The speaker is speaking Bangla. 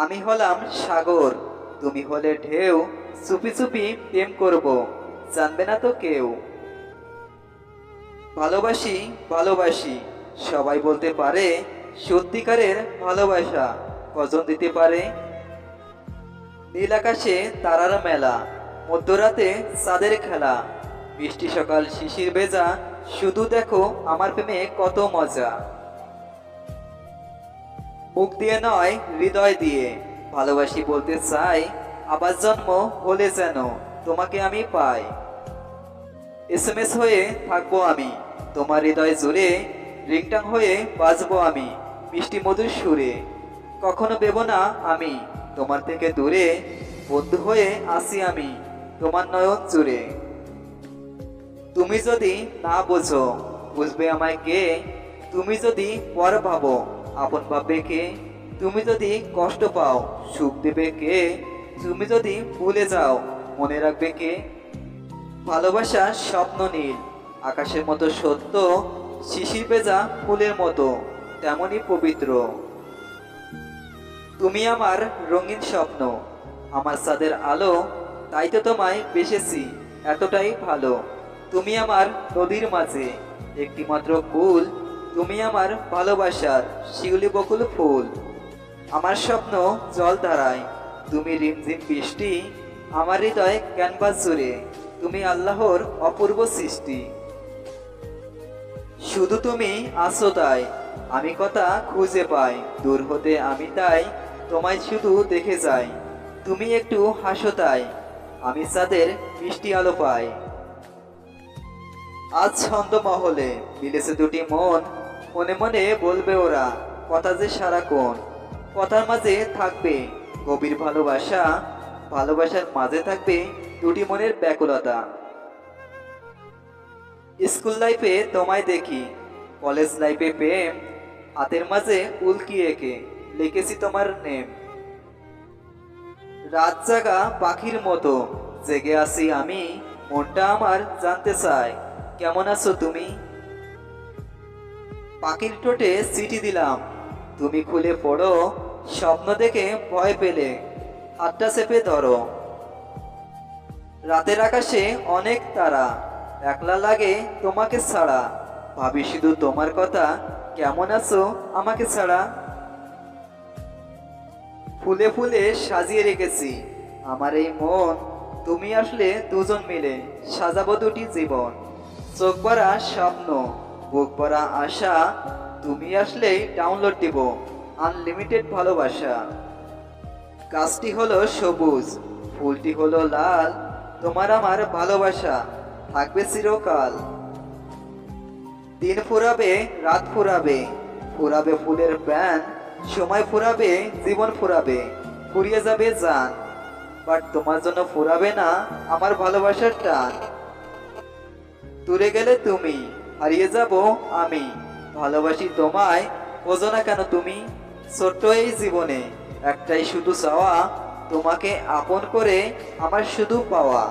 আমি হলাম সাগর, তুমি হলে ঢেউ। চুপি চুপি প্রেম করব, জানবে না তো কেউ। ভালোবাসি ভালোবাসি, সবাই বলতে পারে। সত্যিকারের ভালোবাসা কজন দিতে পারে? নীল আকাশে তারার মেলা, মধ্যরাতে চাঁদের খেলা, বৃষ্টি সকাল শিশির ভেজা, শুধু দেখো আমার প্রেমে কত মজা। মুখ দিয়ে নয়, হৃদয় দিয়ে ভালোবাসি বলতে চাই। আবার জন্ম হলে যেন তোমাকে আমি পাই। এসএমএস হয়ে থাকবো আমি তোমার হৃদয় জুড়ে, রিংটাং হয়ে বাজবো আমি মিষ্টি মধুর সুরে। কখনো দেব না আমি তোমার থেকে দূরে, বন্ধু হয়ে আসি আমি তোমার নয়ন জুড়ে। তুমি যদি না বোঝো, বুঝবে আমায় কে? তুমি যদি পর ভাবো, আপন ভাববে কে? তুমি যদি কষ্ট পাও, সুখ দেবে কে? তুমি যদি ভুলে যাও, মনে রাখবে কে? ভালোবাসা স্বপ্ন নীল, আকাশের মতো সত্য, শিশির ভেজা ফুলের মতো তেমনই পবিত্র। তুমি আমার রঙিন স্বপ্ন, আমার চাঁদের আলো, তাই তো তোমায় বেসেছি এতটাই ভালো। তুমি আমার নদীর মাঝে একটি মাত্র কুল, তুমি আমার ভালোবাসার শিউলি বকুল ফুল। আমার স্বপ্ন জল ধারায়, তুমি রিমঝিম বৃষ্টি, আমার হৃদয় ক্যানভাস জুড়ে তুমি আল্লাহর অপূর্ব সৃষ্টি। শুধু তুমি আছো তাই আমি কথা খুঁজে পাই, দূর হতে আমি তাই তোমায় শুধু দেখে যাই। তুমি একটু হাসো তাই আমি চাঁদের মিষ্টি আলো পাই। আজ ছন্দমহলে মিলেছে দুটি মন, মনে মনে বলবে ওরা কথা যে সারাক্ষণ। কথার মাঝে থাকবে গভীর ভালোবাসা, ভালোবাসার মাঝে থাকবে দুটি মনের ব্যাকুলতা। স্কুল লাইফে তোমায় দেখি, কলেজ লাইফে প্রেম, হাতের মাঝে উল্কি এঁকে লিখেছি তোমার নেম। রাত জাগা পাখির মতো জেগে আছি আমি, মনটা আমার জানতে চায় কেমন আছো তুমি। পাখির ঠোঁটে চিঠি দিলাম, তুমি খুলে পড়ো, স্বপ্ন দেখে ভয় পেলে হাতটা চেপে ধরো। রাতের আকাশে অনেক তারা, একলা লাগে তোমাকে ছাড়া, ভাবি শুধু তোমার কথা কেমন আছো আমাকে ছাড়া। ফুলে ফুলে সাজিয়ে রেখেছি আমার এই মন, তুমি আসলে দুজন মিলে সাজাবো দুটি জীবন। চোখ ভরা স্বপ্ন, বুক ভরা আশা, তুমি আসলেই ডাউনলোড দিব আনলিমিটেড ভালোবাসা। গাছটি হলো সবুজ, ফুলটি হলো লাল, তোমার আমার ভালোবাসা থাকবে চিরকাল। দিন ফুরাবে রাত ফুরাবে, ফুরাবে ফুলের প্যান, সময় ফুরাবে জীবন ফুরাবে, ফুরিয়ে যাবে জান। বাট তোমার জন্য ফুরাবে না আমার ভালোবাসার টান। দূরে গেলে তুমি, হারিয়ে যাব আমি, ভালোবাসি তোমায়, বোঝো না কেন তুমি। ছোট্ট এই জীবনে একটাই শুধু চাওয়া, তোমাকে আপন করে আমার শুধু পাওয়া।